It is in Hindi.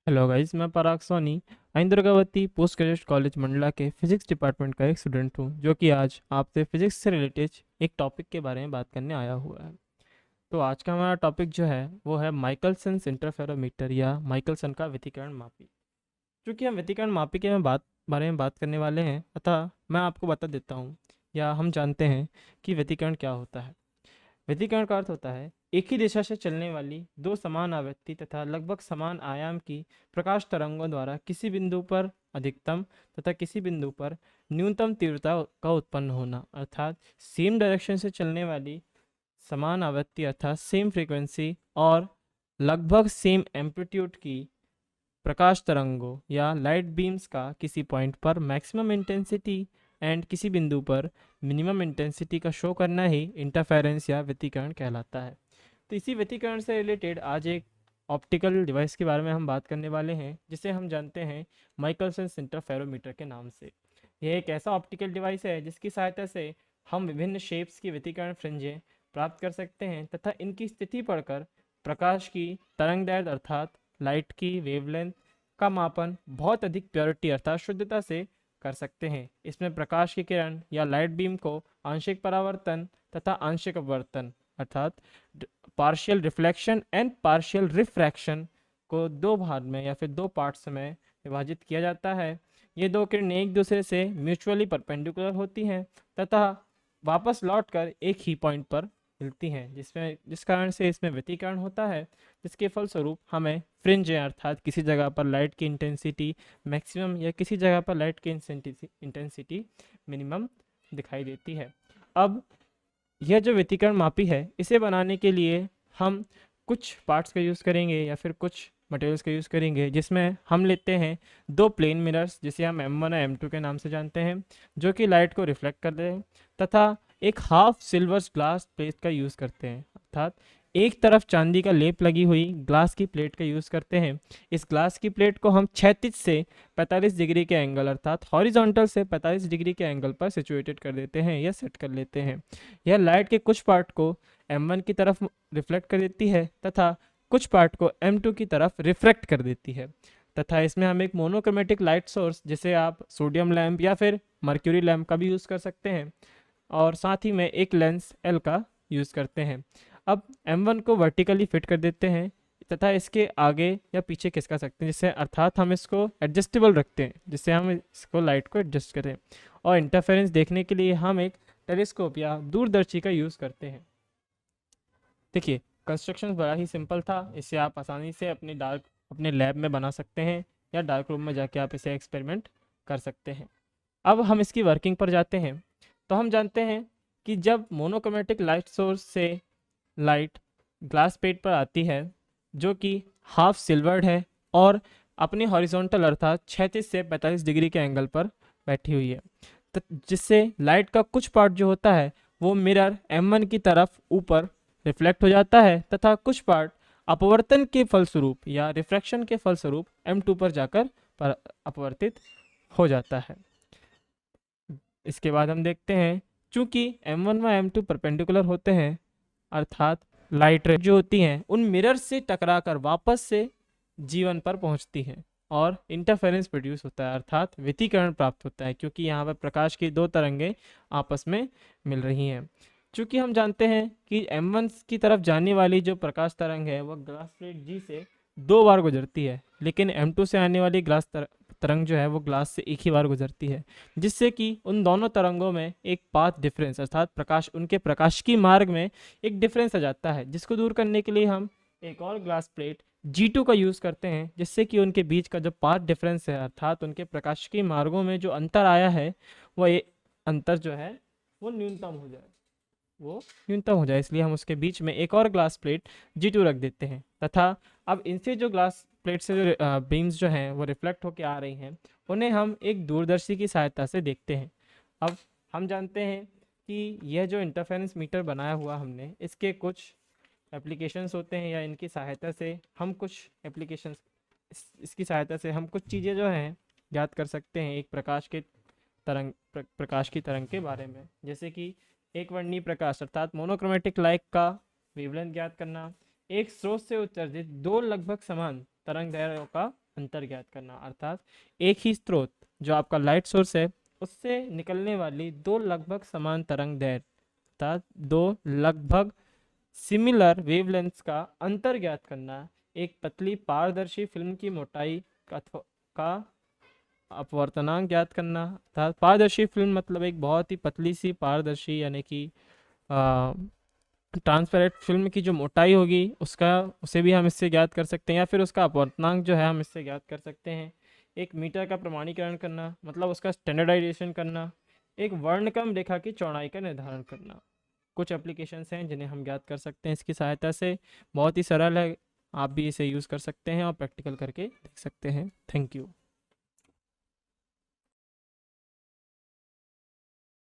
हेलो गाइस, मैं पराग सोनी आई Durgavati post graduate college Mandla के फिजिक्स डिपार्टमेंट का एक स्टूडेंट हूँ, जो कि आज आपसे फिजिक्स से रिलेटेड एक टॉपिक के बारे में बात करने आया हुआ है। तो आज का हमारा टॉपिक जो है वो है माइकलसन्स इंटरफेरोमीटर या माइकलसन का व्यतिकरण मापी। चूँकि हम व्यतिकरण मापी के बारे में बात करने वाले हैं, अतः मैं आपको बता देता हूँ या हम जानते हैं कि व्यतिकरण क्या होता है। व्यतिकरण का अर्थ होता है एक ही दिशा से चलने वाली दो समान आवृत्ति तथा लगभग समान आयाम की प्रकाश तरंगों द्वारा किसी बिंदु पर अधिकतम तथा किसी बिंदु पर न्यूनतम तीव्रता का उत्पन्न होना, अर्थात सेम डायरेक्शन से चलने वाली समान आवृत्ति अर्थात सेम फ्रीक्वेंसी और लगभग सेम एम्पलीट्यूड की प्रकाश तरंगों या लाइट बीम्स का किसी पॉइंट पर मैक्सिमम इंटेंसिटी एंड किसी बिंदु पर मिनिमम इंटेंसिटी का शो करना ही इंटरफेरेंस या व्यतिकरण कहलाता है। तो इसी व्यतिकरण से रिलेटेड आज एक ऑप्टिकल डिवाइस के बारे में हम बात करने वाले हैं, जिसे हम जानते हैं माइकलसन्स इंटरफेरोमीटर के नाम से। यह एक ऐसा ऑप्टिकल डिवाइस है जिसकी सहायता से हम विभिन्न शेप्स की व्यतिकरण फ्रिंजें प्राप्त कर सकते हैं तथा इनकी स्थिति पढ़कर प्रकाश की तरंगदैर्घ्य अर्थात लाइट की वेवलेंथ का मापन बहुत अधिक प्योरिटी अर्थात शुद्धता से कर सकते हैं। इसमें प्रकाश की किरण या लाइट बीम को आंशिक परावर्तन तथा आंशिक अपवर्तन अर्थात partial reflection and partial refraction को दो भाग में या फिर दो पार्ट्स में विभाजित किया जाता है। ये दो किरणें एक दूसरे से म्यूचुअली परपेंडिकुलर होती हैं तथा वापस लौटकर एक ही पॉइंट पर मिलती हैं, जिस कारण से इसमें व्यतिकरण होता है, जिसके फलस्वरूप हमें फ्रिंज अर्थात किसी जगह पर लाइट की इंटेंसिटी मैक्सिमम या किसी जगह पर लाइट की इंटेंसिटी मिनिमम दिखाई देती है। अब यह जो व्यतिकरण मापी है, इसे बनाने के लिए हम कुछ पार्ट्स का यूज़ करेंगे या फिर कुछ मटेरियल्स का यूज़ करेंगे, जिसमें हम लेते हैं दो प्लेन मिरर्स जिसे हम M1 और M2 के नाम से जानते हैं, जो कि लाइट को रिफ्लेक्ट कर दें, तथा एक हाफ सिल्वर ग्लास प्लेट का यूज़ करते हैं, अर्थात एक तरफ चांदी का लेप लगी हुई ग्लास की प्लेट का यूज़ करते हैं। इस ग्लास की प्लेट को हम क्षैतिज से 45 डिग्री के एंगल अर्थात हॉरिजॉन्टल से 45 डिग्री के एंगल पर सिचुएटेड कर देते हैं या सेट कर लेते हैं। यह लाइट के कुछ पार्ट को M1 की तरफ रिफ्लेक्ट कर देती है तथा कुछ पार्ट को M2 की तरफ रिफ्रैक्ट कर देती है, तथा इसमें हम एक मोनोक्रोमेटिक लाइट सोर्स जिसे आप सोडियम लैम्प या फिर मर्क्यूरी लैम्प का भी यूज़ कर सकते हैं, और साथ ही में एक लेंस L का यूज़ करते हैं। अब M1 को वर्टिकली फिट कर देते हैं तथा इसके आगे या पीछे खिसका सकते हैं, जिससे अर्थात हम इसको एडजस्टेबल रखते हैं, जिससे हम इसको लाइट को एडजस्ट करें। और इंटरफेरेंस देखने के लिए हम एक टेलीस्कोप या दूरदर्शी का यूज़ करते हैं। देखिए, कंस्ट्रक्शन बड़ा ही सिंपल था। इसे आप आसानी से अपने लैब में बना सकते हैं या डार्क रूम में जाके आप इसे एक्सपेरिमेंट कर सकते हैं। अब हम इसकी वर्किंग पर जाते हैं। तो हम जानते हैं कि जब मोनोक्रोमेटिक लाइट सोर्स से लाइट ग्लास प्लेट पर आती है, जो कि हाफ सिल्वर्ड है और अपनी हॉरिजॉन्टल अर्थात 36 से 45 डिग्री के एंगल पर बैठी हुई है, तो जिससे लाइट का कुछ पार्ट जो होता है वो मिरर M1 की तरफ ऊपर रिफ्लेक्ट हो जाता है तथा कुछ पार्ट अपवर्तन के फलस्वरूप या रिफ्रैक्शन के फलस्वरूप M2 पर जाकर अपवर्तित हो जाता है। इसके बाद हम देखते हैं, चूंकि M1 व M2 परपेंडिकुलर होते हैं, अर्थात लाइट रे जो होती हैं उन मिरर से टकराकर वापस से G1 पर पहुंचती हैं और इंटरफेरेंस प्रोड्यूस होता है अर्थात व्यतिकरण प्राप्त होता है, क्योंकि यहाँ पर प्रकाश की दो तरंगें आपस में मिल रही हैं। चूँकि हम जानते हैं कि M1 की तरफ जाने वाली जो प्रकाश तरंग है वह ग्लास प्लेट G से दो बार गुजरती है, लेकिन M2 से आने वाली तरंग जो है वो ग्लास से एक ही बार गुजरती है, जिससे कि उन दोनों तरंगों में एक पाथ डिफरेंस अर्थात उनके प्रकाश की मार्ग में एक डिफरेंस आ जाता है, जिसको दूर करने के लिए हम एक और ग्लास प्लेट G2 का यूज़ करते हैं, जिससे कि उनके बीच का जो पाथ डिफरेंस है अर्थात उनके प्रकाश की मार्गों में जो अंतर आया है वह ये अंतर जो है वो न्यूनतम हो जाए, इसलिए हम उसके बीच में एक और ग्लास प्लेट G2 रख देते हैं। तथा अब इनसे जो ग्लास प्लेट से जो बीम्स जो हैं वो रिफ्लेक्ट होकर आ रही हैं, उन्हें हम एक दूरदर्शी की सहायता से देखते हैं। अब हम जानते हैं कि यह जो इंटरफेरेंस मीटर बनाया हुआ हमने, इसके कुछ एप्लीकेशंस होते हैं या इनकी सहायता से हम कुछ एप्लीकेशंस इसकी सहायता से हम कुछ चीज़ें जो हैं ज्ञात कर सकते हैं एक प्रकाश की तरंग के बारे में, जैसे कि एक वर्णीय प्रकाश अर्थात मोनोक्रोमेटिक लाइट का वेवलेंथ ज्ञात करना, एक स्रोत से उत्सर्जित दो लगभग समान तरंग दैर्घ्यों का अंतर ज्ञात करना, अर्थात एक ही स्रोत जो आपका लाइट सोर्स है उससे निकलने वाली दो लगभग समान तरंग दैर्घ्य अर्थात दो लगभग सिमिलर वेवलेंथ्स का अंतर ज्ञात करना, एक पतली पारदर्शी फिल्म की मोटाई का अपवर्तनांक ज्ञात करना, अर्थात पारदर्शी फिल्म मतलब एक बहुत ही पतली सी पारदर्शी यानी कि ट्रांसपेरेंट फिल्म की जो मोटाई होगी उसका उसे भी हम इससे ज्ञात कर सकते हैं, या फिर उसका अपवर्तनांक जो है हम इससे ज्ञात कर सकते हैं। एक मीटर का प्रमाणीकरण करना मतलब उसका स्टैंडर्डाइजेशन करना, एक वर्णक्रम रेखा की चौड़ाई का निर्धारण करना। कुछ एप्लीकेशंस हैं जिन्हें हम ज्ञात कर सकते हैं इसकी सहायता से। बहुत ही सरल है, आप भी इसे यूज़ कर सकते हैं और प्रैक्टिकल करके देख सकते हैं। Thank you.